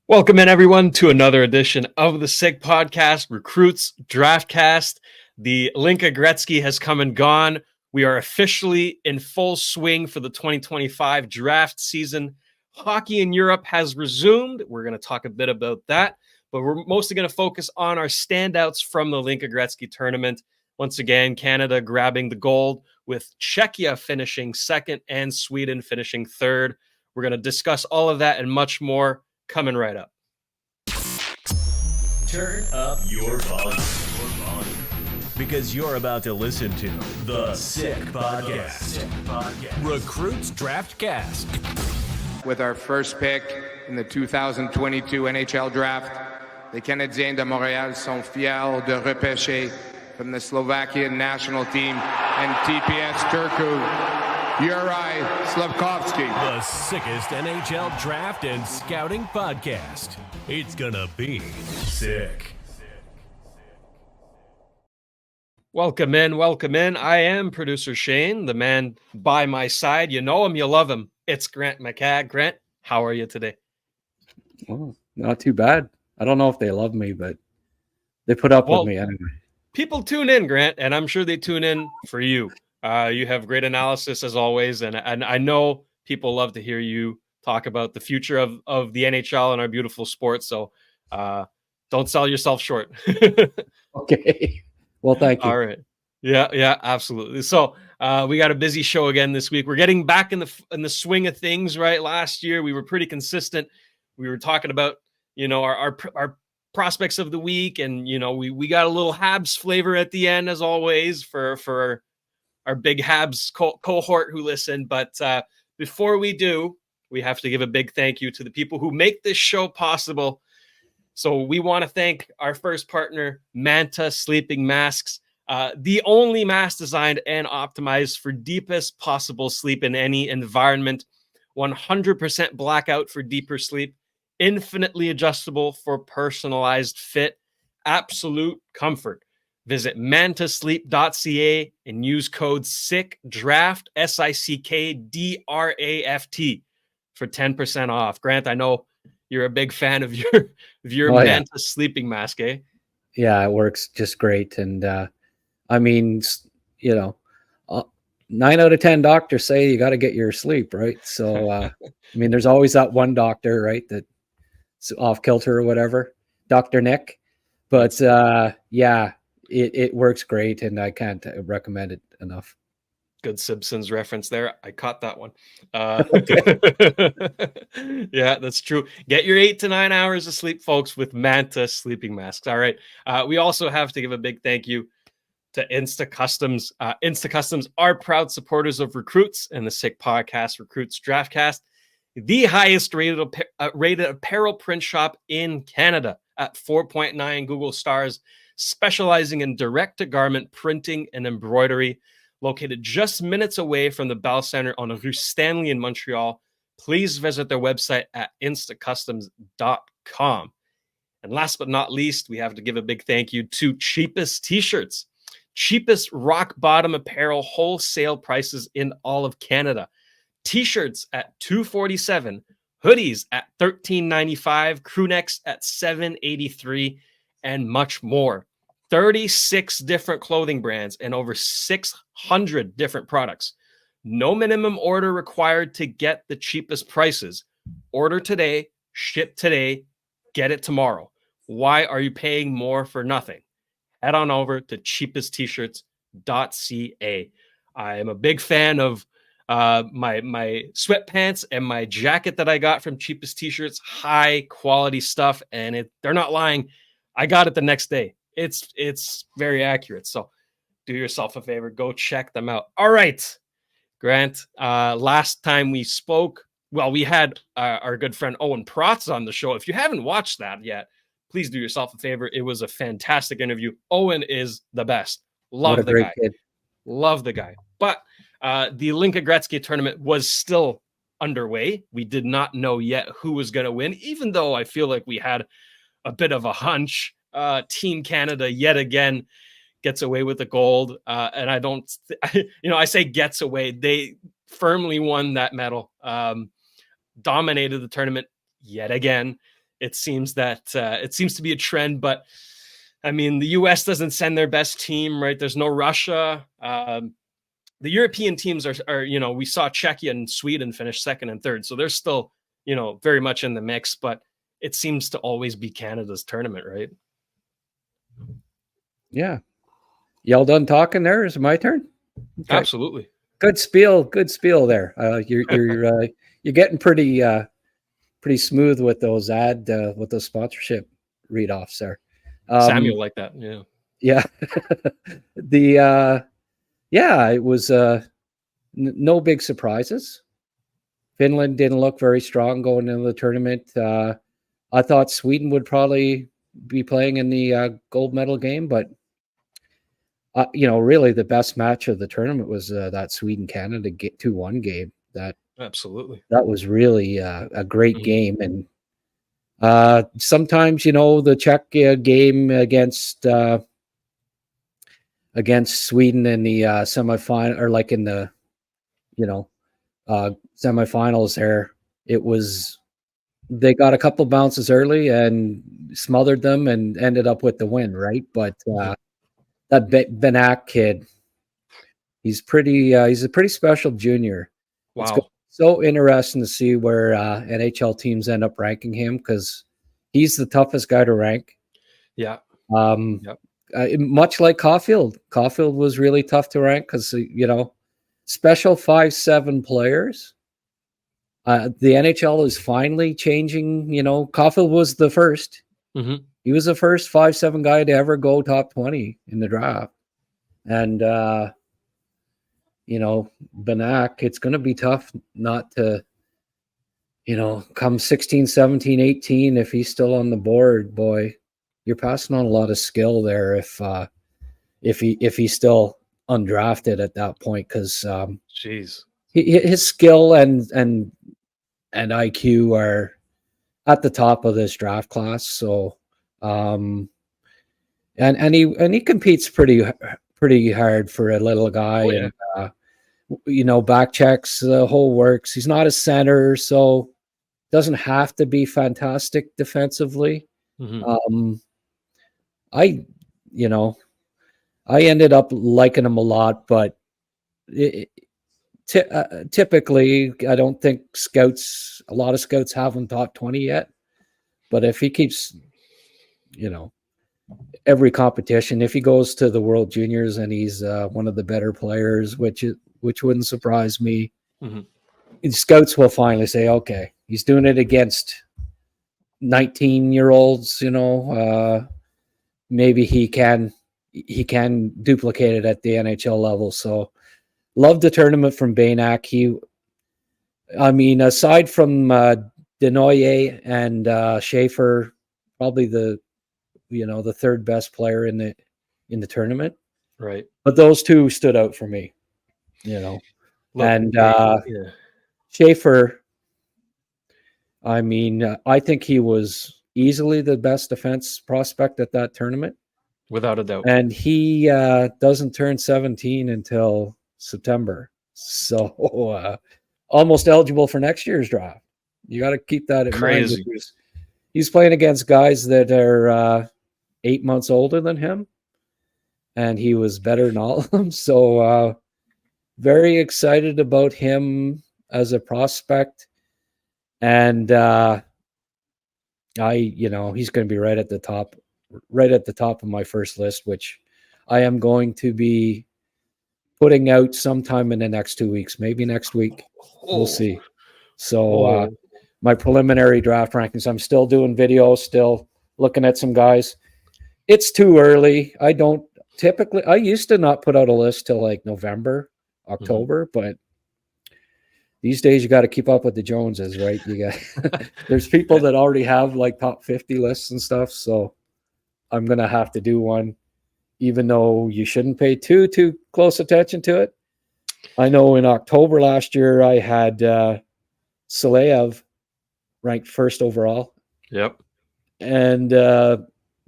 Welcome in, everyone, to another edition of the SIG Podcast, Recruits Draftcast. The Hlinka Gretzky has come and gone. We are officially in full swing for the 2025 draft season. Hockey in Europe has resumed. We're going to talk a bit about that, but we're mostly going to focus on our standouts from the Hlinka Gretzky tournament. Once again, Canada grabbing the gold, with Czechia finishing second and Sweden finishing third. We're going to discuss all of that and much more coming right up. Turn up your volume. Because you're about to listen to the SIG Podcast. Recruits Draftcast. With our first pick in the 2022 NHL Draft, les Canadiens de Montréal sont fiers de repêcher from the Slovakian national team and TPS Turku, Juraj Slafkovsky. The sickest NHL draft and scouting podcast. It's gonna be sick. Welcome in. I am producer Shane, the man by my side. You know him, you love him. It's Grant McCagg. Grant, how are you today? Well, not too bad. I don't know if they love me, but they put up with me anyway. People tune in, Grant, and I'm sure they tune in for you. You have great analysis as always, and I know people love to hear you talk about the future of the NHL and our beautiful sport. So don't sell yourself short. Okay. Well, thank you. All right. Yeah, absolutely. So we got a busy show again this week. We're getting back in the swing of things, right? Last year we were pretty consistent. We were talking about, our prospects of the week, and we got a little Habs flavor at the end, as always, for our big Habs cohort who listen. But before we do, we have to give a big thank you to the people who make this show possible. So we want to thank our first partner, Manta Sleeping Masks, the only mask designed and optimized for deepest possible sleep in any environment. 100% blackout for deeper sleep, infinitely adjustable for personalized fit, absolute comfort. Visit mantasleep.ca and use code SICKDRAFT, SICKDRAFT, for 10% off. Grant, I know you're a big fan of your Manta sleeping mask, eh? Yeah, it works just great. And 9 out of 10 doctors say you got to get your sleep, right? So, there's always that one doctor, right, that's off kilter or whatever, Dr. Nick. But it works great, and I can't recommend it enough. Good Simpsons reference there. I caught that one. Yeah, that's true. Get your 8 to 9 hours of sleep, folks, with Manta sleeping masks. All right. We also have to give a big thank you to Insta Customs. Insta Customs are proud supporters of Recruits and the SIG Podcast, Recruits Draftcast, the highest rated apparel print shop in Canada at 4.9 Google stars, specializing in direct-to-garment printing and embroidery. Located just minutes away from the Bell Center on Rue Stanley in Montreal. Please visit their website at instacustoms.com. And last but not least, we have to give a big thank you to Cheapest T-shirts. Cheapest rock bottom apparel wholesale prices in all of Canada. T-shirts at $247, hoodies at $13.95, crewnecks at $7.83, and much more. 36 different clothing brands and over 600 different products. No minimum order required to get the cheapest prices. Order today, ship today, get it tomorrow. Why are you paying more for nothing? Head on over to cheapesttshirts.ca. I am a big fan of my sweatpants and my jacket that I got from Cheapest T-shirts. High quality stuff, and they're not lying. I got it the next day. It's very accurate. So do yourself a favor, go check them out. All right, Grant, last time we spoke, we had our good friend Owen Protz on the show. If you haven't watched that yet, please do yourself a favor. It was a fantastic interview. Owen is the best. Love the guy. Kid. Love the guy. But the Hlinka Gretzky tournament was still underway. We did not know yet who was going to win, even though I feel like we had a bit of a hunch. Team Canada yet again gets away with the gold. And I say gets away. They firmly won that medal, dominated the tournament yet again. it seems that it seems to be a trend. But I mean, the U.S. doesn't send their best team, right? There's no Russia. The European teams are, you know, we saw Czechia and Sweden finish second and third, so they're still, you know, very much in the mix. But it seems to always be Canada's tournament, right? Yeah. Y'all done talking there? Is it my turn? Okay. Absolutely. Good spiel there. You're getting pretty smooth with those sponsorship read-offs there. Samuel like that, yeah. Yeah. It was no big surprises. Finland didn't look very strong going into the tournament. I thought Sweden would probably be playing in the gold medal game, but you know, really the best match of the tournament was that Sweden-Canada 2-1 game. Absolutely. That was really a great game. And sometimes, you know, the Czech game against Sweden in the semifinal, or like in the, you know, semifinals there, they got a couple bounces early and smothered them and ended up with the win, right? But that Benak kid, he's a pretty special junior. Wow. It's so interesting to see where NHL teams end up ranking him, because he's the toughest guy to rank. Yeah. Much like Caulfield. Caulfield was really tough to rank because, you know, special 5'7" players. The NHL is finally changing. You know, Caulfield was the first. Mm-hmm. He was the first 5'7" guy to ever go top 20 in the draft. And, you know, Benak, it's going to be tough not to, you know, come 16, 17, 18, if he's still on the board, boy, you're passing on a lot of skill there if he's still undrafted at that point, because his skill and IQ are at the top of this draft class. So and he competes pretty hard for a little guy. And you know, back checks, the whole works. He's not a center, so doesn't have to be fantastic defensively. Mm-hmm. I ended up liking him a lot, but typically I don't think a lot of scouts have him top 20 yet. But if he keeps, you know, every competition, if he goes to the World Juniors and he's one of the better players, which wouldn't surprise me, scouts will finally say, okay, he's doing it against 19-year-olds, you know, maybe he can duplicate it at the NHL level. So loved the tournament from Benak. Aside from Denoyer and Schaefer, probably the third best player in the tournament. Right. But those two stood out for me, you know. Schaefer, I think he was easily the best defense prospect at that tournament. Without a doubt. And he doesn't turn 17 until September. So almost eligible for next year's draft. You got to keep that in mind. He's playing against guys that are 8 months older than him, and he was better than all of them. So very excited about him as a prospect. And he's going to be right at the top of my first list, which I am going to be putting out sometime in the next 2 weeks, maybe next week. We'll see. So my preliminary draft rankings, I'm still doing videos, still looking at some guys. It's too early. I used to not put out a list till like November, October, but these days you got to keep up with the Joneses, right? There's people that already have like top 50 lists and stuff. So I'm going to have to do one, even though you shouldn't pay too close attention to it. I know in October last year, I had Saleyev ranked first overall. Yep. And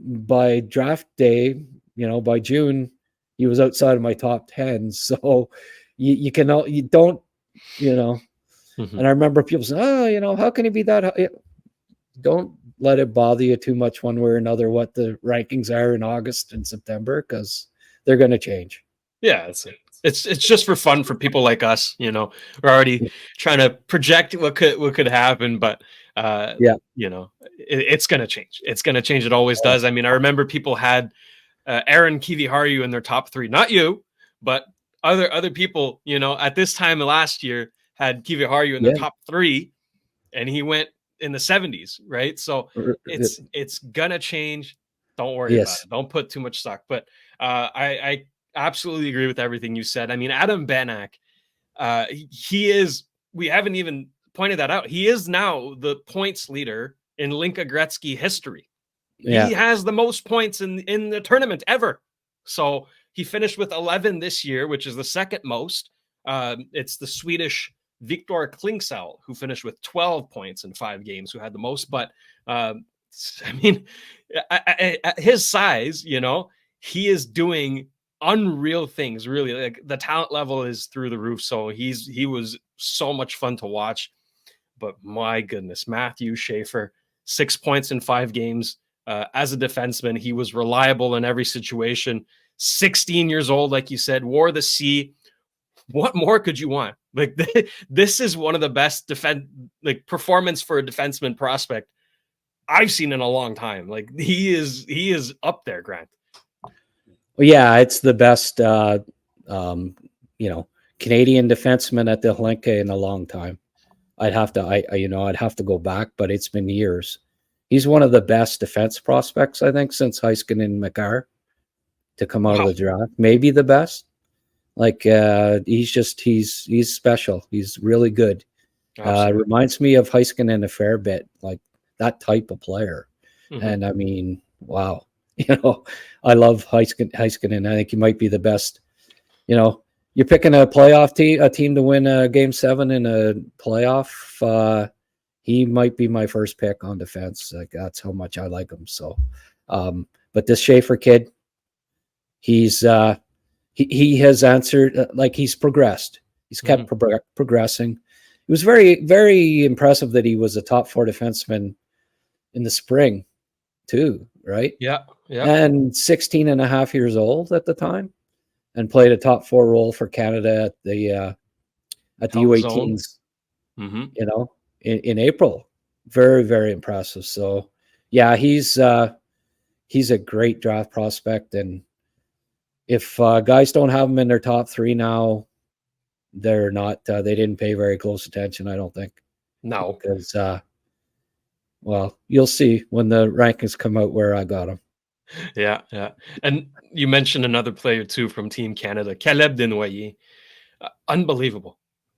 by draft day, by June, he was outside of my top 10. So and I remember people saying, how can he be that high? Don't let it bother you too much one way or another what the rankings are in August and September, because they're going to change. Yeah, it's just for fun for people like us. We're already trying to project what could happen, but it's going to change. It's going to change. It always does. I mean, I remember people had Aaron Kiviharu in their top 3, not you, but other people, at this time of last year had Kiviharu in their top 3, and he went in the 70s, right? So it's gonna change. Don't worry about it. Don't put too much stock. But I absolutely agree with everything you said. I mean, Adam Banak, he is. We haven't even pointed that out. He is now the points leader in Hlinka Gretzky history. Yeah. He has the most points in the tournament ever. So he finished with 11 this year, which is the second most. It's the Swedish Viktor Klingsaul, who finished with 12 points in 5 games, who had the most. But I mean, at his size, he is doing unreal things. Really, like the talent level is through the roof. So he was so much fun to watch. But my goodness, Matthew Schaefer, 6 points in 5 games. As a defenseman, he was reliable in every situation. 16 years old, like you said, wore the C. What more could you want? Like this is one of the best performance for a defenseman prospect I've seen in a long time. Like he is up there, Grant. Well, yeah, it's the best Canadian defenseman at the Hlinka in a long time. I'd have to go back, but it's been years. He's one of the best defense prospects, I think, since Hlinka and Makar to come out of the draft. Maybe the best. Like he's special. He's really good. Reminds me of Heiskanen a fair bit, like that type of player. Mm-hmm. And I mean, wow. I love Heiskanen. I think he might be the best. You're picking a playoff team to win a Game 7 in a playoff. He might be my first pick on defense. Like that's how much I like him. So, but this Schaefer kid, he has answered, like he's progressed. He's kept progressing. It was very, very impressive that he was a top 4 defenseman in the spring too, right? Yeah. And 16 and a half years old at the time and played a top 4 role for Canada at the U18s, in April. Very, very impressive. So yeah, he's a great draft prospect. And if guys don't have him in their top 3 now, they're not. They didn't pay very close attention, I don't think. No, because you'll see when the rankings come out where I got him. Yeah. And you mentioned another player too from Team Canada, Caleb Desnoyers.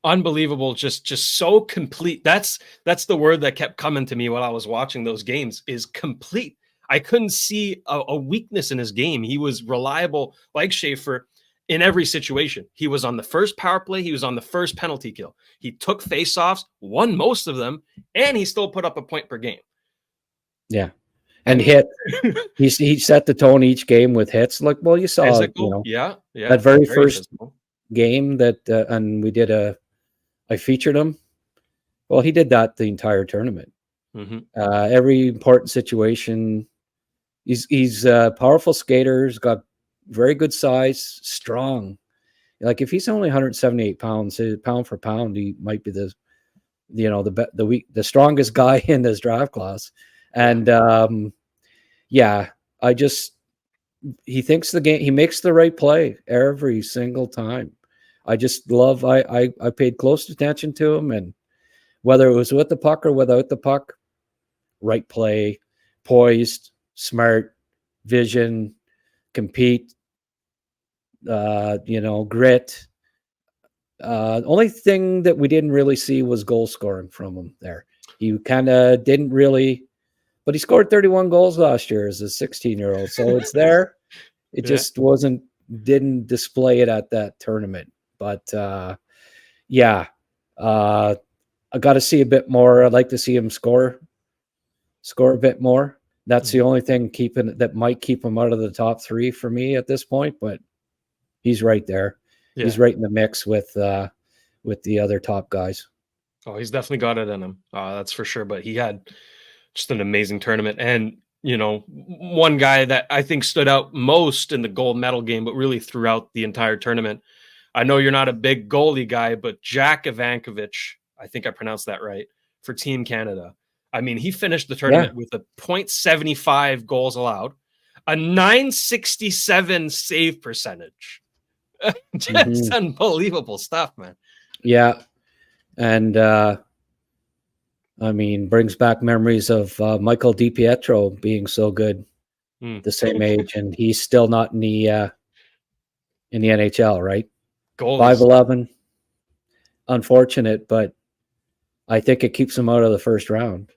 Unbelievable, just so complete. That's the word that kept coming to me while I was watching those games, is complete. I couldn't see a weakness in his game. He was reliable like Schaefer in every situation. He was on the first power play. He was on the first penalty kill. He took faceoffs, won most of them, and he still put up a point per game. Yeah. And hit. he set the tone each game with hits. Like, well, you saw, physical, that very first physical game that, and I featured him. Well, he did that the entire tournament. Mm-hmm. Every important situation. He's a powerful skater. He's got very good size, strong. Like if he's only 178 pounds, pound for pound, he might be the strongest guy in this draft class. And he thinks the game. He makes the right play every single time. I just love. I paid close attention to him, and whether it was with the puck or without the puck, right play, poised, smart, vision, compete. Grit. Only thing that we didn't really see was goal scoring from him there. He kind of didn't really, but he scored 31 goals last year as a 16-year-old. So it's there. It just didn't display it at that tournament. But I got to see a bit more. I'd like to see him score a bit more. That's the only thing that might keep him out of the top 3 for me at this point, but he's right there. Yeah. He's right in the mix with the other top guys. Oh, he's definitely got it in him. That's for sure. But he had just an amazing tournament. And, you know, one guy that I think stood out most in the gold medal game, but really throughout the entire tournament. I know you're not a big goalie guy, but Jack Ivankovic, I think I pronounced that right, for Team Canada. I mean, he finished the tournament with a .75 goals allowed, a 967 save percentage. Just unbelievable stuff, man. Yeah. And, I mean, brings back memories of Michael DiPietro being so good, the same age, and he's still not in the NHL, right? Goalies. 5'11", unfortunate, but I think it keeps him out of the first round.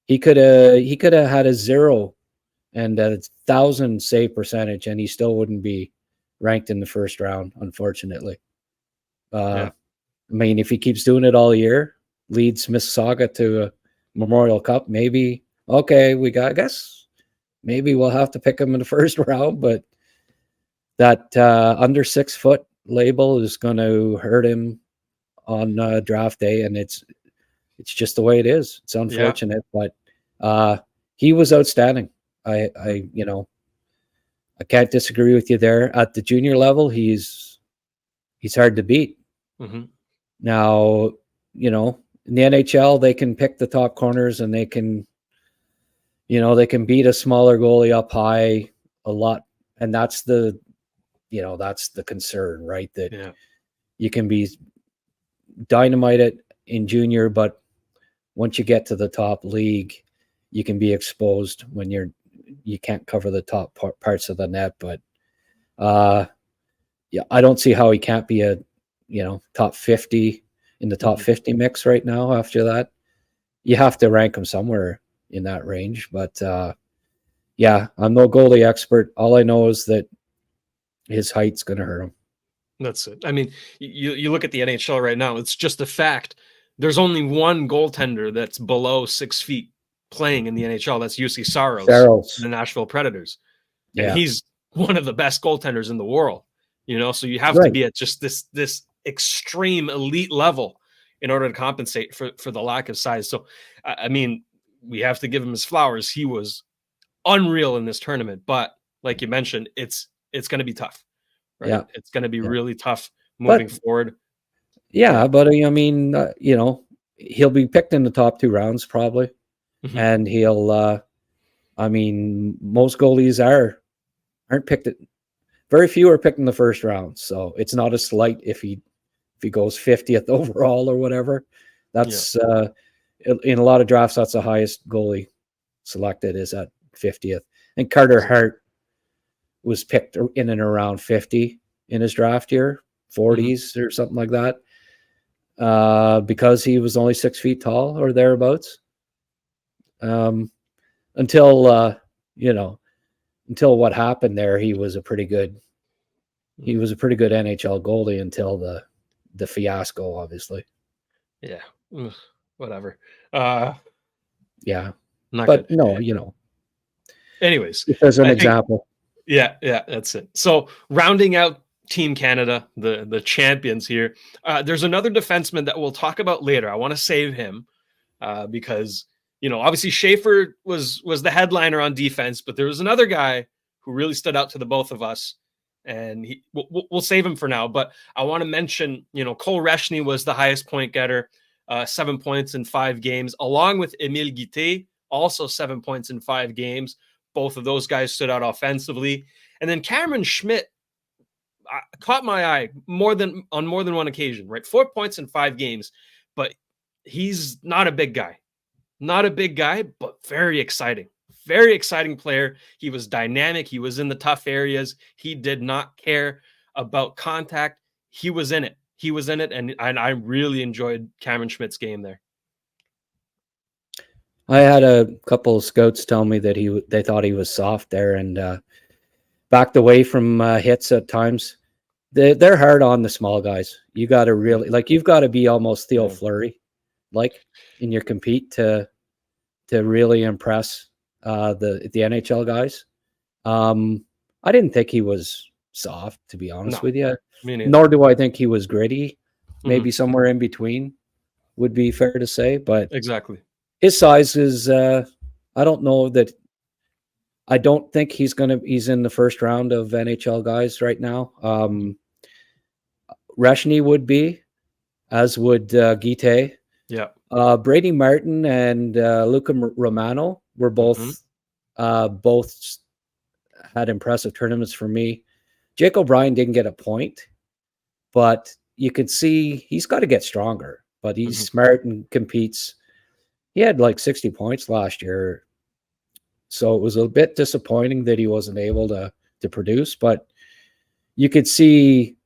He could have had a 0 and a 1,000 save percentage, and he still wouldn't be ranked in the first round, unfortunately. I mean, if he keeps doing it all year, leads Mississauga to a Memorial Cup, maybe, okay, I guess maybe we'll have to pick him in the first round, but that under 6 foot label is going to hurt him on draft day, and it's just the way it is. It's unfortunate, but he was outstanding. I can't disagree with you there. At the junior level, he's hard to beat. Now, you know, in the NHL, they can pick the top corners and they can beat a smaller goalie up high a lot. And that's the concern, right? That you can be dynamite in junior, but once you get to the top league, you can be exposed when you can't cover the top parts of the net. But I don't see how he can't be a top 50 in the top 50 mix right now. After that, you have to rank him somewhere in that range. But I'm no goalie expert. All I know is that his height's going to hurt him. That's it. I mean, you look at the NHL right now, it's just a fact. There's only one goaltender that's below 6 feet playing in the NHL. That's UC Saros, the Nashville Predators. And he's one of the best goaltenders in the world. So you have to be at just this extreme elite level in order to compensate for the lack of size. So, I mean, we have to give him his flowers. He was unreal in this tournament, but like you mentioned, it's going to be tough, right? Yeah. It's going to be really tough moving forward. Yeah, but I mean, he'll be picked in the top 2 rounds probably, and he'll. I mean, most goalies aren't picked. Very few are picked in the first round, so it's not a slight if he goes 50th overall or whatever. That's in a lot of drafts. That's the highest goalie selected is at 50th. And Carter Hart was picked in and around 50 in his draft year, 40s or something like that. Because he was only 6 feet tall or thereabouts. Until what happened there, he was a pretty good NHL goalie until the fiasco, obviously. Yeah. Whatever. Yeah. But good. No, anyways, as an example. Yeah, that's it. So rounding out Team Canada, the champions here. There's another defenseman that we'll talk about later. I want to save him because, obviously Schaefer was the headliner on defense, but there was another guy who really stood out to the both of us, and we'll save him for now. But I want to mention, Cole Reshny was the highest point getter, 7 points in 5 games, along with Emile Guité, also 7 points in 5 games. Both of those guys stood out offensively. And then Cameron Schmidt caught my eye on more than one occasion, right? 4 points in 5 games, but he's not a big guy, but very exciting player. He was dynamic. He was in the tough areas. He did not care about contact. He was in it. And I really enjoyed Cameron Schmidt's game there. I had a couple of scouts tell me that they thought he was soft there and backed away from hits at times. They're hard on the small guys. You got to really you've got to be almost Theo Fleury in your compete to really impress the NHL guys. I didn't think he was soft, to be honest with you. Nor do I think he was gritty. Maybe somewhere in between would be fair to say. But exactly, his size is I don't know that. I don't think he's in the first round of NHL guys right now. Reshny would be, as would Guite. Yeah. Brady Martin and Luca Romano were both had impressive tournaments for me. Jake O'Brien didn't get a point, but you could see he's got to get stronger. But he's smart and competes. He had like 60 points last year. So it was a bit disappointing that he wasn't able to produce, but you could see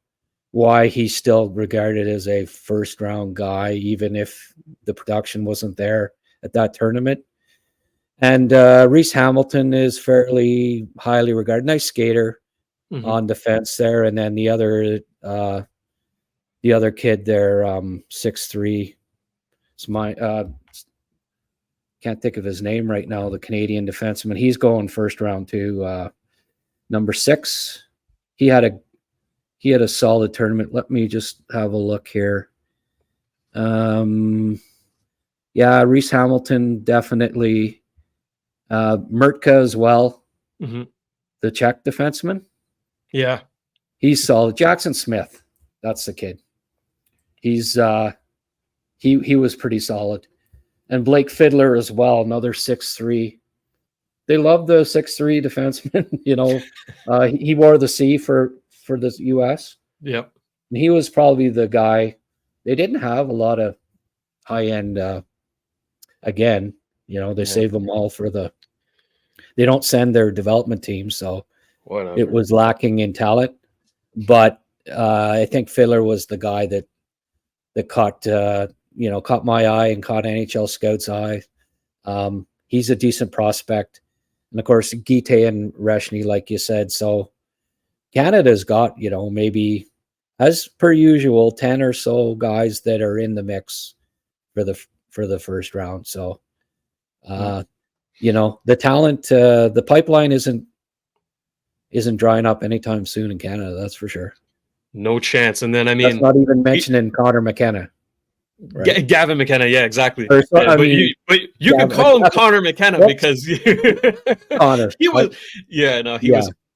why he's still regarded as a first round guy, even if the production wasn't there at that tournament. And Reese Hamilton is fairly highly regarded. Nice skater on defense there. And then the other kid there, 6'3", it's my can't think of his name right now, the Canadian defenseman. He's going first round too. Number 6. He had a solid tournament. Let me just have a look here. Reese Hamilton definitely. Murtka as well. The Czech defenseman. Yeah. He's solid. Jackson Smith. That's the kid. He's he was pretty solid. And Blake Fiddler as well, another 6'3". They love the 6'3" defenseman. He wore the C for the U.S. Yep. And he was probably the guy. They didn't have a lot of high-end, they save them all for they don't send their development team, so whatever. It was lacking in talent. But I think Fiddler was the guy that caught my eye and caught NHL scouts' eye. He's a decent prospect. And of course, Guite and Reshny, like you said. So Canada's got, maybe, as per usual, 10 or so guys that are in the mix for the first round. So, the talent, the pipeline isn't drying up anytime soon in Canada. That's for sure. No chance. And then, that's not even mentioning Connor McKenna. Right. Gavin McKenna, yeah, exactly. But you can call him Connor McKenna because Connor. He was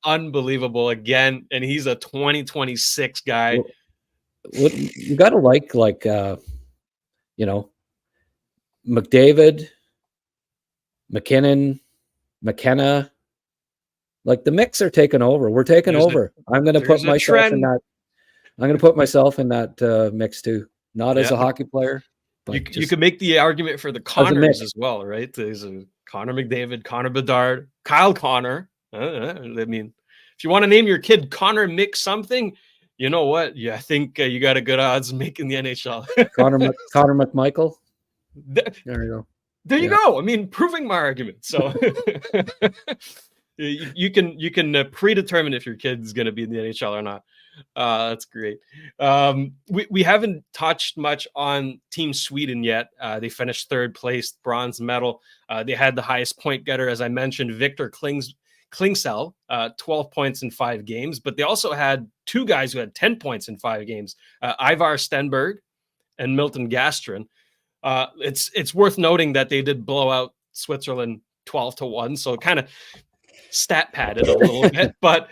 unbelievable again, and he's a 2026 guy. Well, you got to like McDavid, McKinnon, McKenna. Like the mix are taking over. We're taking over. I'm going to put myself in that. I'm going to put myself in that mix too. Not as a hockey player. But you could make the argument for the Connors as well, right? There's a Connor McDavid, Connor Bedard, Kyle Connor. I mean, if you want to name your kid Connor Mick something, you know what? Yeah, I think you got a good odds of making the NHL. Connor McMichael. There you go. There you go. I mean, proving my argument. So you can predetermine if your kid's going to be in the NHL or not. That's great. We haven't touched much on Team Sweden yet. They finished third place, bronze medal. They had the highest point getter, as I mentioned, Victor Klingsell, 12 points in 5 games. But they also had 2 guys who had 10 points in 5 games, Ivar Stenberg and Milton Gastrin. It's worth noting that they did blow out Switzerland 12-1, so kind of stat padded a little bit, but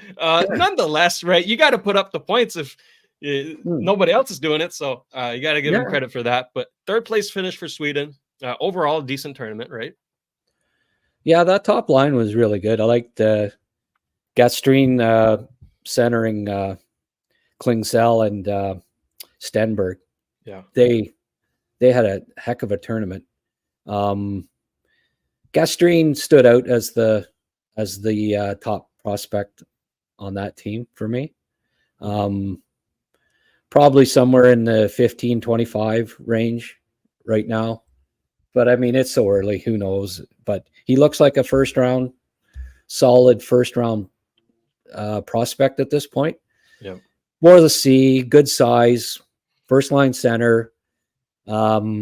nonetheless, right, you got to put up the points if nobody else is doing it, so you got to give them credit for that. But third place finish for Sweden. Overall, decent tournament, right? Yeah, that top line was really good. I liked Gastrin centering Klingsell and Stenberg. Yeah, they had a heck of a tournament. Gastrin stood out as the top prospect on that team for me. Probably somewhere in the 15-25 range right now. But I mean, it's so early, who knows? But he looks like a solid first round prospect at this point. Yeah. More the C, good size, first line center, ran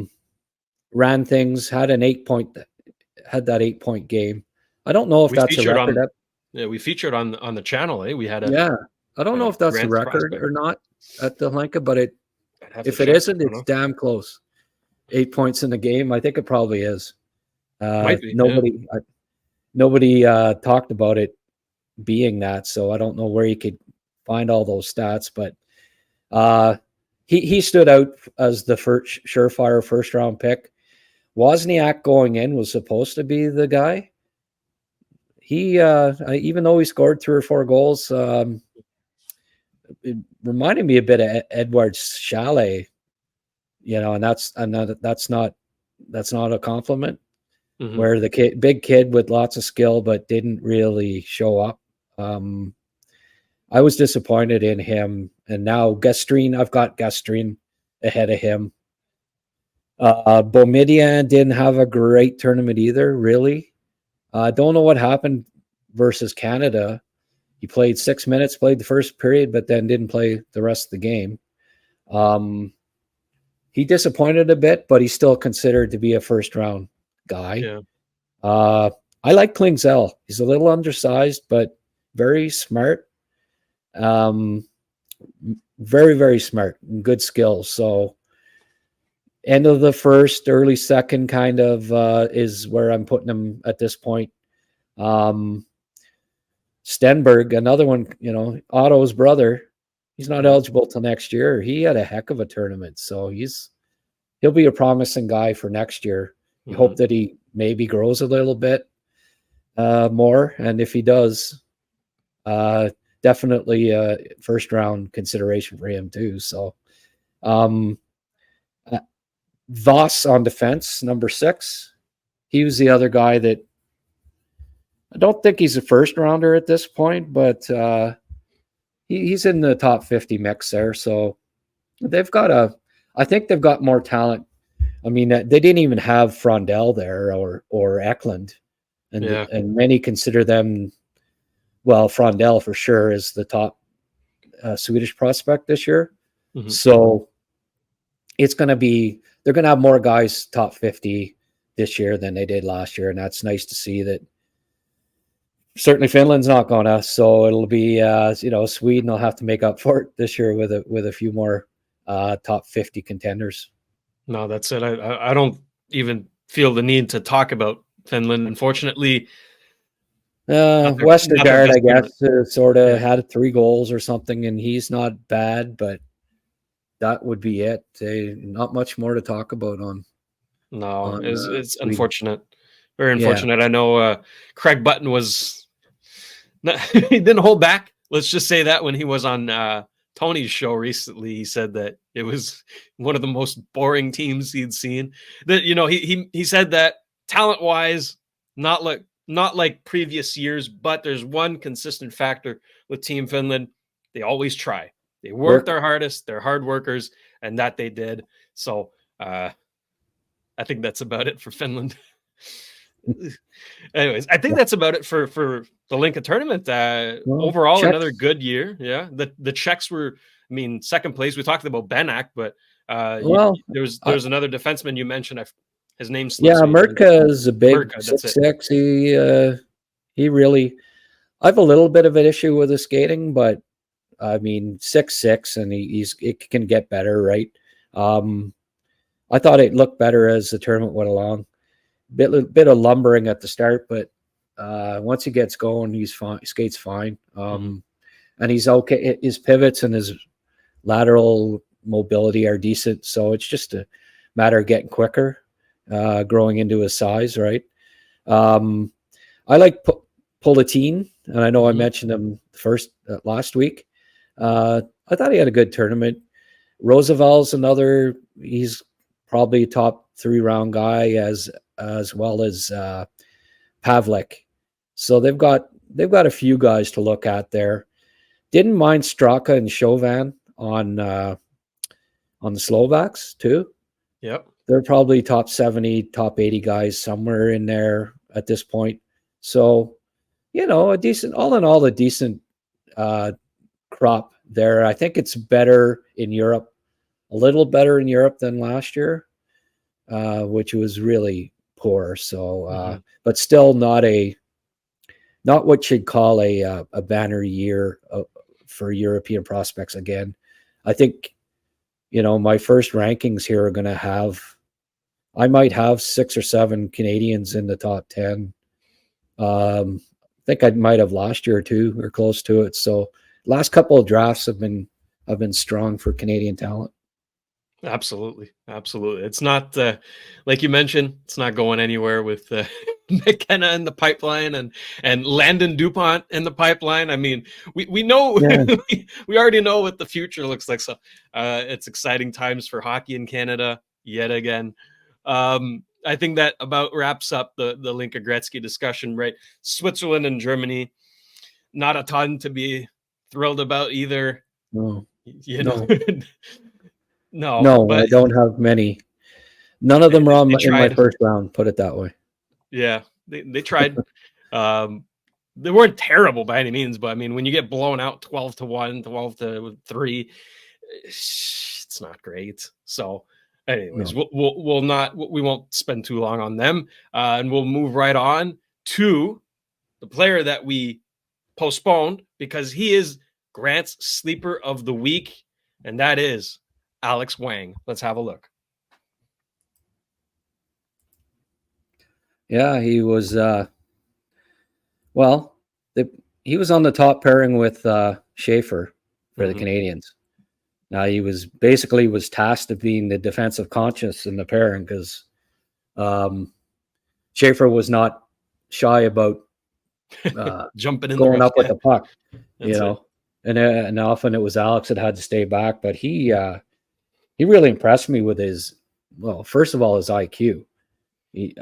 things, had that 8-point game. I don't know if that's a record. We featured on the channel. We had I don't know if that's a record or not at the Hlinka, but if it isn't, it's damn close. 8 points in the game. I think it probably is. Might be, nobody. nobody talked about it being that. So I don't know where you could find all those stats, but he stood out as the first surefire first round pick. Wozniak going in was supposed to be the guy. He even though he scored 3 or 4 goals, it reminded me a bit of Edward Chalet, and that's not a compliment. Mhm. Where the big kid with lots of skill but didn't really show up. I was disappointed in him, and now I've got Gastrine ahead of him. Boumedienne didn't have a great tournament either, really. I don't know what happened versus Canada. He played 6 minutes, played the first period, but then didn't play the rest of the game. He disappointed a bit, but he's still considered to be a first-round guy. Yeah. I like Klingzel. He's a little undersized, but very smart. Very, very smart and good skills. So end of the first, early second kind of is where I'm putting him at this point. Stenberg, another one, Otto's brother, he's not eligible till next year. He had a heck of a tournament. So he'll be a promising guy for next year. You hope that he maybe grows a little bit more. And if he does, definitely a first round consideration for him too. So Voss on defense, number 6. He was the other guy that I don't think he's a first rounder at this point, but he's in the top 50 mix there. So I think they've got more talent. I mean, they didn't even have Frondell there or Eklund, and many consider them. Well, Frondell for sure is the top Swedish prospect this year. Mm-hmm. So they're going to have more guys top 50 this year than they did last year, and that's nice to see that. Certainly, Finland's not gonna, so it'll be Sweden will have to make up for it this year with a few more top 50 contenders. No, that's it. I don't even feel the need to talk about Finland. Unfortunately, Westergaard, I guess, sort of had 3 goals or something, and he's not bad, but that would be it. Not much more to talk about on. No, it's unfortunate, very unfortunate. Yeah. I know Craig Button he didn't hold back. Let's just say that when he was on Tony's show recently, he said that it was one of the most boring teams he'd seen. That he said that talent-wise, not like previous years, but there's one consistent factor with Team Finland: they always try. They work their hardest. They're hard workers, and that they did. So I think that's about it for Finland. Anyways, I think that's about it for the Hlinka tournament. Overall, Czechs. Another good year. Yeah, the Czechs were, second place. We talked about Benak, but there's another defenseman you mentioned. His name's Mirka is a big 6'6". He really. I have a little bit of an issue with his skating, but 6'6", and it can get better, right? I thought it looked better as the tournament went along. Bit of lumbering at the start, but once he gets going, he's fine. He skates fine, and he's okay. His pivots and his lateral mobility are decent, so it's just a matter of getting quicker, growing into his size. Right. I like Politin, and I know I mentioned him first last week. I thought he had a good tournament. Roosevelt's another. He's probably top 3 round guy as well as Pavlik. So they've got a few guys to look at there. Didn't mind Straka and Chauvin on the Slovaks too. Yep. They're probably top 70, top 80 guys somewhere in there at this point. So, a decent crop there. I think it's better in Europe, a little better in Europe than last year, which was really poor. So, but still not what you'd call a banner year for European prospects. Again, I think, my first rankings here are going to I might have 6 or 7 Canadians in the top 10. I think I might have last year or two or close to it. So last couple of drafts have been strong for Canadian talent. Absolutely. It's not like you mentioned, it's not going anywhere with McKenna in the pipeline and Landon Dupont in the pipeline. I mean, we know we already know what the future looks like. So it's exciting times for hockey in Canada yet again. I think that about wraps up the Hlinka Gretzky discussion, right? Switzerland and Germany, not a ton to be thrilled about either. No. No, but I don't have many. None of them are in my first round, put it that way. Yeah, they tried. They weren't terrible by any means, but I mean, when you get blown out 12-1, 12-3, it's not great. So anyways, we won't spend too long on them, and we'll move right on to the player that we postponed because he is Grant's sleeper of the week, and that is Alex Wang. Let's have a look. Yeah, he was he was on the top pairing with Schaefer for the Canadians. Now he was tasked of being the defensive conscious in the pairing because Schaefer was not shy about jumping in going up with the puck, and often it was Alex that had to stay back. But he really impressed me with first of all, his IQ. He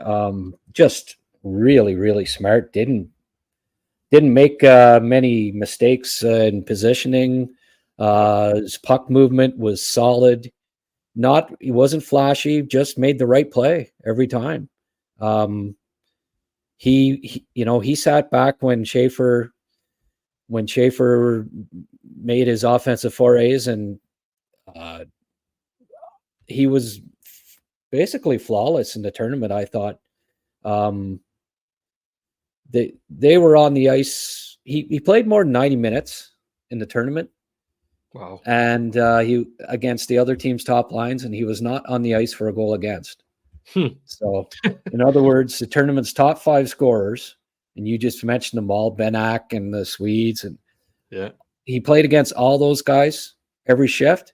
just really, really smart. Didn't make many mistakes in positioning. His puck movement was solid. He wasn't flashy. Just made the right play every time. He sat back when Schaefer made his offensive forays, and he was basically flawless in the tournament. I thought they were on the ice. He played more than 90 minutes in the tournament. Wow. And he against the other team's top lines, and he was not on the ice for a goal against. So, in other words, the tournament's top 5 scorers, and you just mentioned them all, Benak and the Swedes, and he played against all those guys every shift,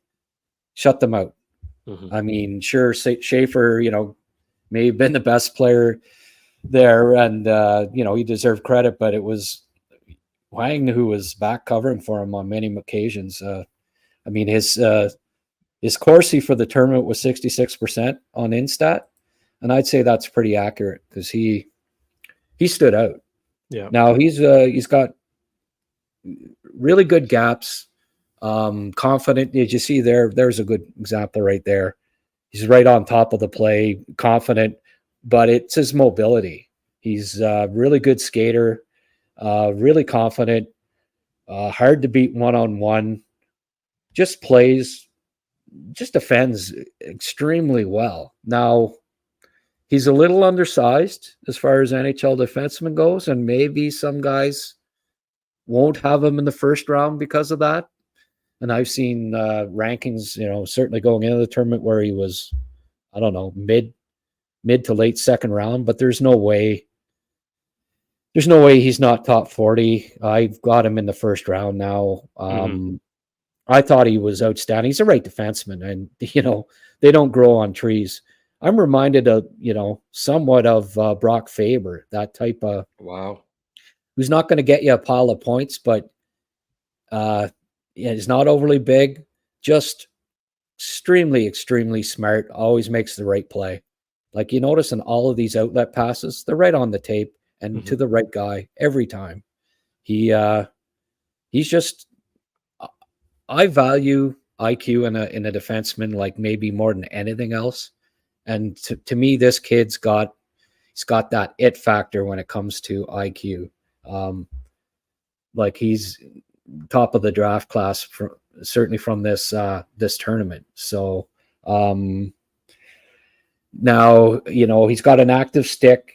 shut them out. I mean, sure, Schaefer, may have been the best player there, and he deserved credit, but it was Wang who was back covering for him on many occasions. I mean, his Corsi for the tournament was 66% on Instat, and I'd say that's pretty accurate because he stood out. Yeah. Now he's got really good gaps. Confident. Did you see there's a good example right there. He's right on top of the play, confident, but it's his mobility. He's a really good skater, really confident, hard to beat one-on-one, just defends extremely well. Now, he's a little undersized as far as NHL defenseman goes, and maybe some guys won't have him in the first round because of that. And I've seen rankings, certainly going into the tournament where he was, I don't know, mid to late second round, but there's no way he's not top 40. I've got him in the first round now. I thought he was outstanding. He's a right defenseman, and they don't grow on trees. I'm reminded of somewhat of Brock Faber, that type of who's not going to get you a pile of points, but he's not overly big, just extremely smart, always makes the right play. Like you notice in all of these outlet passes, they're right on the tape and to the right guy every time. He's just, I value IQ in a defenseman like maybe more than anything else. And to me, this kid's got that it factor when it comes to IQ. Like he's top of the draft class certainly from this tournament. So now he's got an active stick.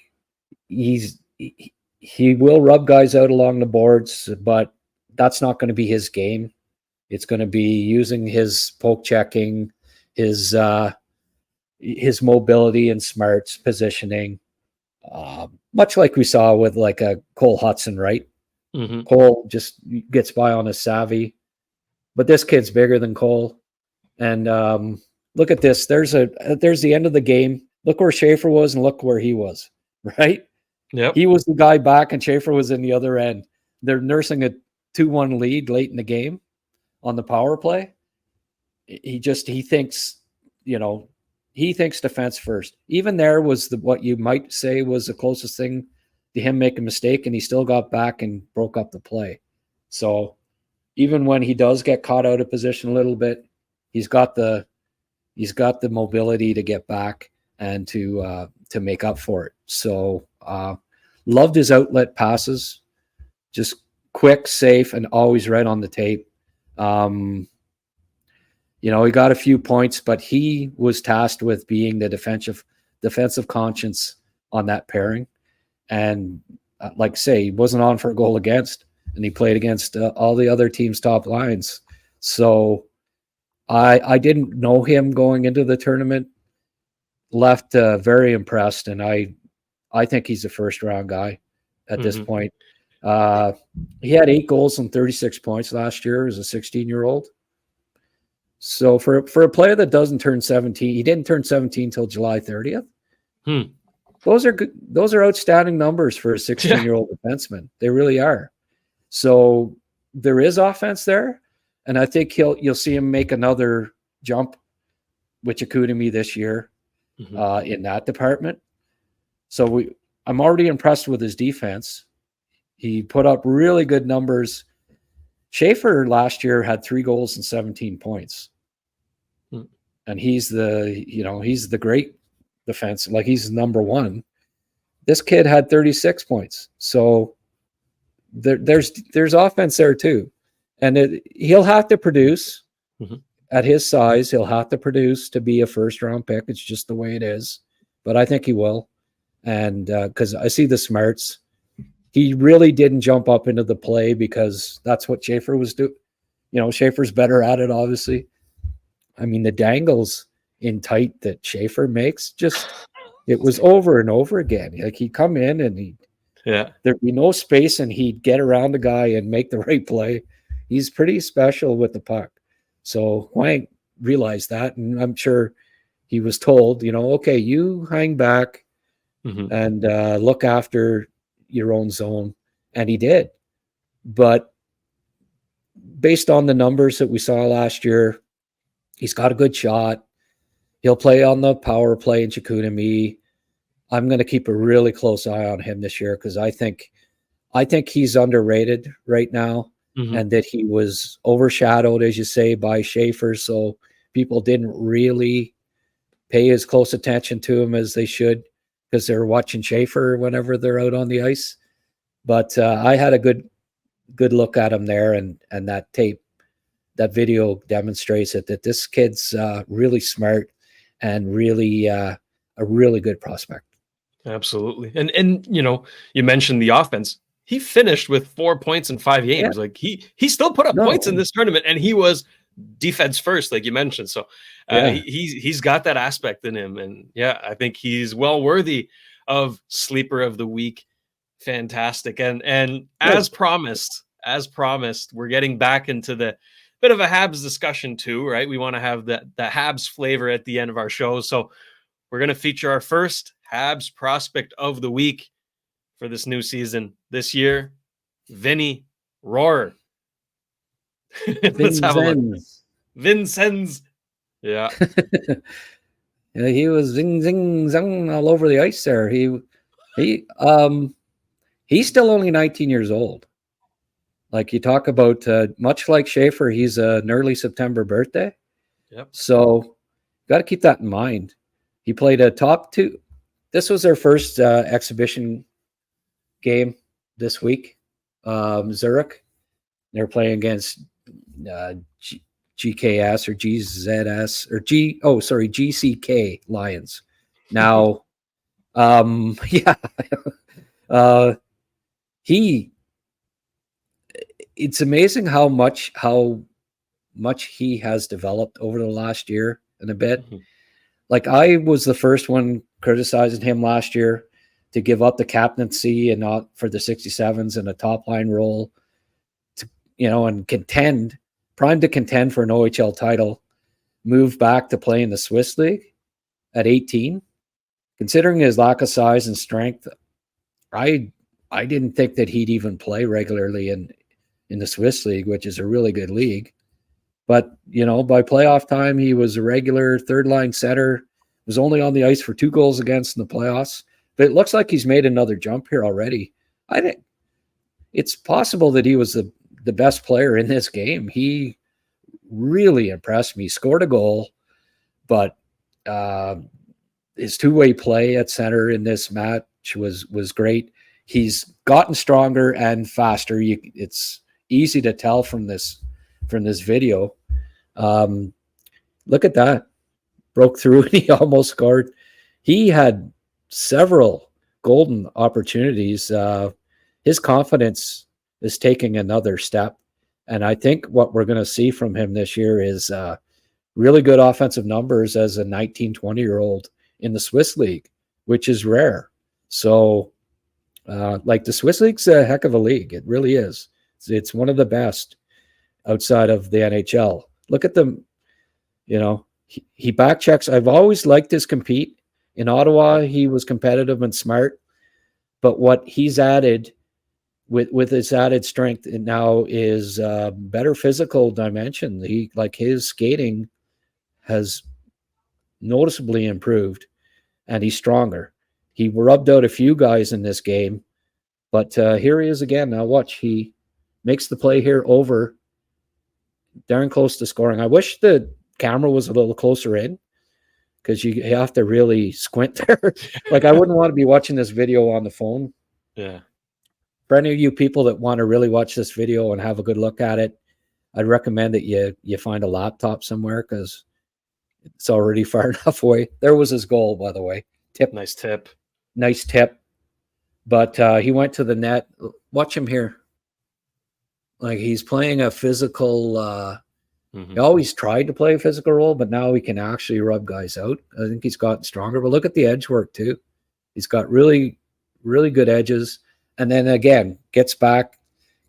He will rub guys out along the boards, but that's not going to be his game. It's going to be using his poke checking, his mobility and smarts, positioning. much like we saw with like a Cole Hudson, right? Mhm. Cole just gets by on his savvy, but this kid's bigger than Cole. And look at this. There's the end of the game. Look where Schaefer was and look where he was, right? Yep. He was the guy back and Schaefer was in the other end. They're nursing a 2-1 lead late in the game on the power play. He thinks, he thinks defense first. Even there was what you might say was the closest thing to him making a mistake, and he still got back and broke up the play. So even when he does get caught out of position a little bit, he's got the mobility to get back and to make up for it. So loved his outlet passes, just quick, safe, and always right on the tape. He got a few points, but he was tasked with being the defensive conscience on that pairing. And like say, he wasn't on for a goal against, and he played against all the other teams' top lines. So I didn't know him going into the tournament. Left very impressed, and I think he's a first round guy at this point. He had 8 goals and 36 points last year as a 16-year-old. So for a player that doesn't turn 17, he didn't turn 17 till July 30th. Those are good. Those are outstanding numbers for a 16-year-old defenseman. They really are. So there is offense there, and I think you'll see him make another jump with Chicoutimi this year in that department. So I'm already impressed with his defense. He put up really good numbers. Schaefer last year had 3 goals and 17 points. And he's the great defense. Like, he's number one. This kid had 36 points. So there's offense there too. And he'll have to produce at his size. He'll have to produce to be a first round pick. It's just the way it is. But I think he will. And because I see the smarts. He really didn't jump up into the play because that's what Schaefer was doing. Schaefer's better at it, obviously. I mean, the dangles in tight that Schaefer makes, it was over and over again. Like, he'd come in and there'd be no space and he'd get around the guy and make the right play. He's pretty special with the puck. So Hwang realized that, and I'm sure he was told, okay, you hang back and look after your own zone, and he did. But based on the numbers that we saw last year, he's got a good shot. He'll play on the power play in Chicoutimi. I'm going to keep a really close eye on him this year because I think he's underrated right now, and that he was overshadowed, as you say, by Schaefer. So people didn't really pay as close attention to him as they should, because they're watching Schaefer whenever they're out on the ice. But I had a good look at him there, and that tape, that video demonstrates it, that this kid's really smart and really a really good prospect. Absolutely. And you mentioned the offense. He finished with 4 points in 5 games. Yeah. Like, he still put up points in this tournament, and he was defense first, like you mentioned. So he's got that aspect in him, and I think he's well worthy of sleeper of the week. Fantastic. And as promised, we're getting back into the bit of a Habs discussion too, right? We want to have the Habs flavor at the end of our show. So we're going to feature our first Habs prospect of the week for this new season this year, Vinny Rohrer. Let's have a look. Vincenz. Yeah. He was zing, zing, zing all over the ice there. He's still only 19 years old. Like, you talk about, much like Schaefer, he's an early September birthday. Yep. So got to keep that in mind. He played a top 2. This was their first exhibition game this week. Zurich. They're playing against GKS or GZS or GCK Lions. Now, it's amazing how much he has developed over the last year and a bit. Like, I was the first one criticizing him last year to give up the captaincy and not for the 67s and a top line role to, and primed to contend for an OHL title, move back to play in the Swiss League at 18. Considering his lack of size and strength, I didn't think that he'd even play regularly in the Swiss League, which is a really good league. But, by playoff time, he was a regular third-line center, was only on the ice for 2 goals against in the playoffs. But it looks like he's made another jump here already. I think it's possible that he was the best player in this game. He really impressed me. Scored a goal, but his two-way play at center in this match was great. He's gotten stronger and faster. It's easy to tell from this video. Look at that. Broke through and he almost scored. He had several golden opportunities. His confidence is taking another step. And I think what we're going to see from him this year is really good offensive numbers as a 19, 20-year-old in the Swiss League, which is rare. So, the Swiss League's a heck of a league. It really is. It's one of the best outside of the NHL. Look at them. He back checks. I've always liked his compete. In Ottawa, he was competitive and smart. But what he's added with his added strength now is better physical dimension. His skating has noticeably improved, and he's stronger. He rubbed out a few guys in this game, but here he is again. Now watch, he makes the play here over, darn close to scoring. I wish the camera was a little closer in, because you have to really squint there. I wouldn't want to be watching this video on the phone. Yeah. For any of you people that want to really watch this video and have a good look at it, I'd recommend that you find a laptop somewhere, because it's already far enough away. There was his goal, by the way. Nice tip. But he went to the net. Watch him here. He's playing a physical. He always tried to play a physical role, but now he can actually rub guys out. I think he's gotten stronger. But look at the edge work too. He's got really, really good edges. And then again, gets back,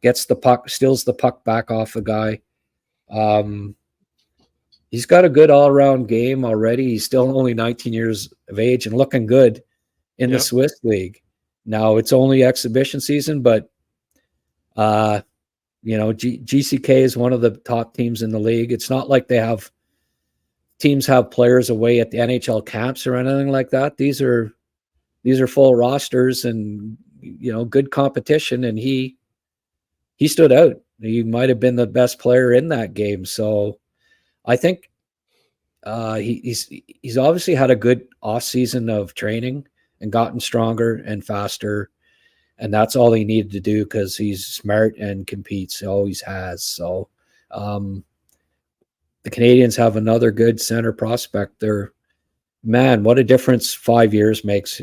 gets the puck, steals the puck back off the guy. He's got a good all-around game already. He's still only 19 years of age and looking good in the Swiss League. Now, it's only exhibition season, but GCK is one of the top teams in the league. It's not like teams have players away at the NHL camps or anything like that. These are full rosters and good competition, and he stood out. He might have been the best player in that game. So I think he's obviously had a good off season of training and gotten stronger and faster. And that's all he needed to do, because he's smart and competes. He always has. So the Canadians have another good center prospect. Man, what a difference 5 years makes.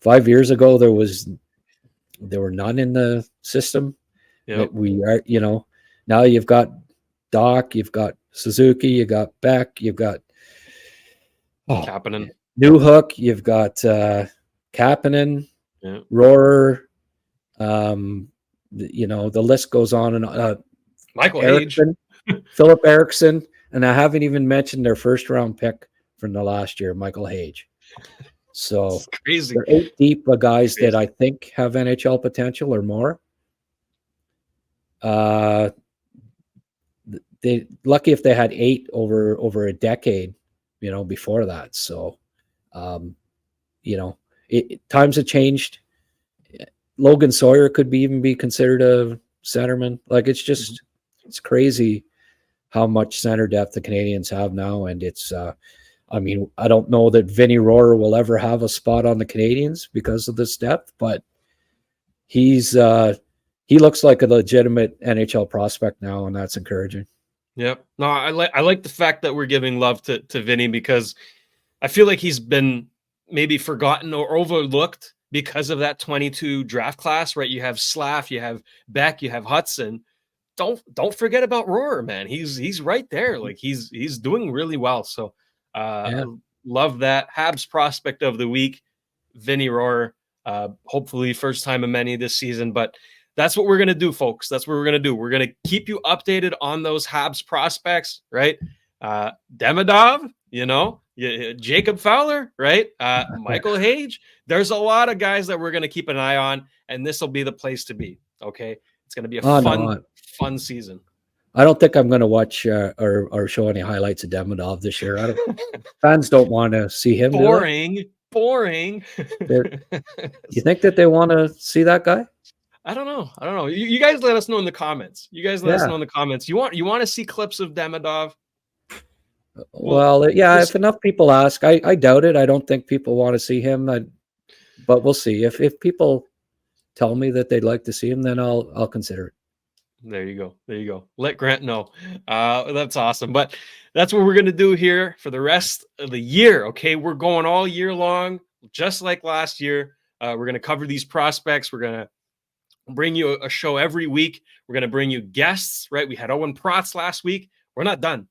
5 years ago, there were none in the system. Yep. We are, now you've got Doc, you've got Suzuki, you got Beck, you've got Kapanen, Newhook, you've got Kapanen. Yeah. Rohrer, the list goes on, and Michael Eriksson, Philip Eriksson, and I haven't even mentioned their first-round pick from the last year, Michael Hage. So it's crazy. they're 8 deep of guys that I think have NHL potential or more. They lucky if they had 8 over a decade, before that. So, times have changed. Logan Sawyer could even be considered a centerman. It's crazy how much center depth the Canadians have now. And it's, I don't know that Vinny Rohrer will ever have a spot on the Canadians because of this depth, but he looks like a legitimate NHL prospect now, and that's encouraging. Yep. No, I like the fact that we're giving love to Vinny, because I feel like he's been maybe forgotten or overlooked because of that 22 draft class, right? You have Slav, you have Beck, you have Hudson. Don't forget about Rohrer, man. He's right there. He's doing really well. So love that. Habs prospect of the week, Vinny Rohrer. Hopefully first time of many this season, but that's what we're going to do, folks. That's what we're going to do. We're going to keep you updated on those Habs prospects, right? Demidov, Jacob Fowler, right? Michael Hage. There's a lot of guys that we're going to keep an eye on, and this will be the place to be. Okay. It's going to be a fun season. I don't think I'm going to watch or show any highlights of Demidov this year. Fans don't want to see him. Boring. You think that they want to see that guy? I don't know. You guys let us know in the comments. You want to see clips of Demidov? Well, if enough people ask, I doubt it. I don't think people want to see him. But we'll see. If people tell me that they'd like to see him, then I'll consider it. There you go. Let Grant know. That's awesome. But that's what we're going to do here for the rest of the year. Okay. We're going all year long, just like last year. We're going to cover these prospects. We're going to bring you a show every week. We're going to bring you guests, right? We had Owen Protz last week. We're not done.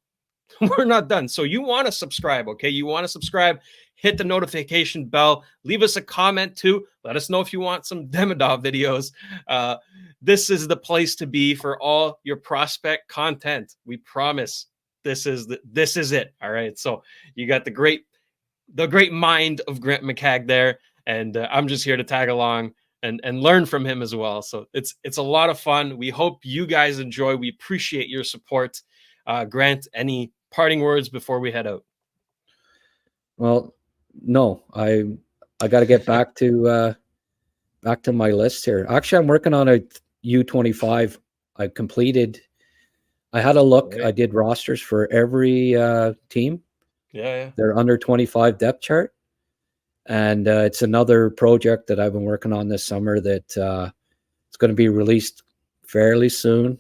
We're not done. So you want to subscribe, okay? You want to subscribe, hit the notification bell, leave us a comment too. Let us know if you want some Demidov videos. This is the place to be for all your prospect content. We promise this is it. All right. So you got the great mind of Grant McCagg there. And I'm just here to tag along and learn from him as well. So it's a lot of fun. We hope you guys enjoy. We appreciate your support. Grant, any parting words before we head out? Well, no, I got to get back to my list here. Actually, I'm working on a U25. I had a look. Okay. I did rosters for every team. Yeah. They're under 25 depth chart. And it's another project that I've been working on this summer that it's going to be released fairly soon.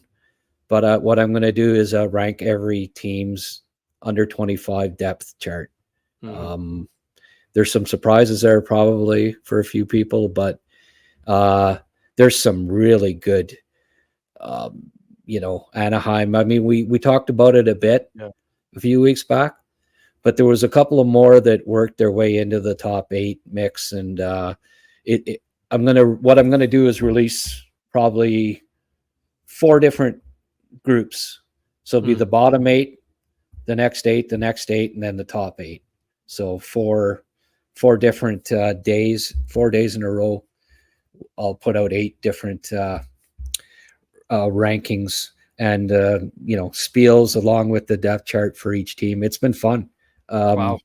But what I'm going to do is rank every team's under 25 depth chart. Mm-hmm. There's some surprises there probably for a few people, but there's some really good, Anaheim. I mean, we talked about it a bit a few weeks back, but there was a couple of more that worked their way into the top 8 mix. And what I'm going to do is release probably 4 different groups. So it'll be the bottom 8, the next 8, and then the top 8. So four different days, 4 days in a row. I'll put out 8 different rankings and spiels along with the depth chart for each team. It's been fun. Wow.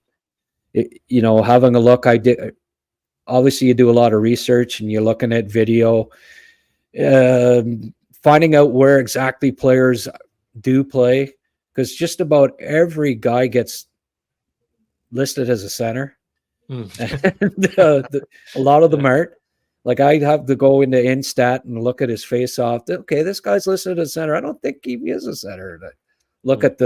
Having a look, obviously you do a lot of research and you're looking at video, finding out where exactly players do play, because just about every guy gets listed as a center. And a lot of them aren't. Like, I'd have to go into Instat and look at his face off. Okay, this guy's listed as center. I don't think he is a center. Look at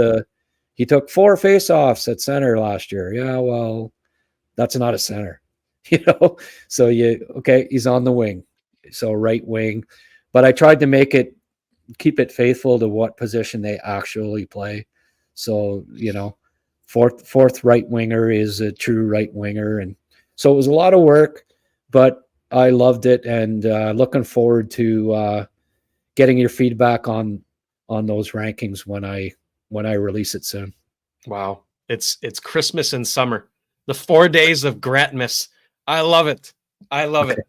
he took 4 face-offs at center last year. Yeah, well, that's not a center, So he's on the wing, so right wing. But I tried to keep it faithful to what position they actually play. So fourth right winger is a true right winger, and so it was a lot of work, but I loved it, and looking forward to getting your feedback on those rankings when I release it soon. Wow. It's Christmas and summer. The 4 days of Grantmas. I love it. It.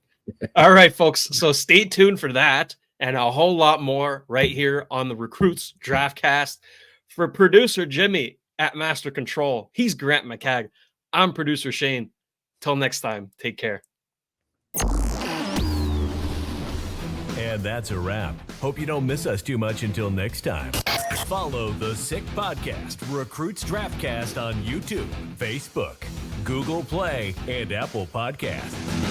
All right, folks. So stay tuned for that and a whole lot more right here on the Recruits Draftcast. For producer Jimmy at Master Control, he's Grant McCagg. I'm producer Shane. Till next time, take care. And that's a wrap. Hope you don't miss us too much until next time. Follow the Sick Podcast, Recruits Draftcast on YouTube, Facebook, Google Play, and Apple Podcasts.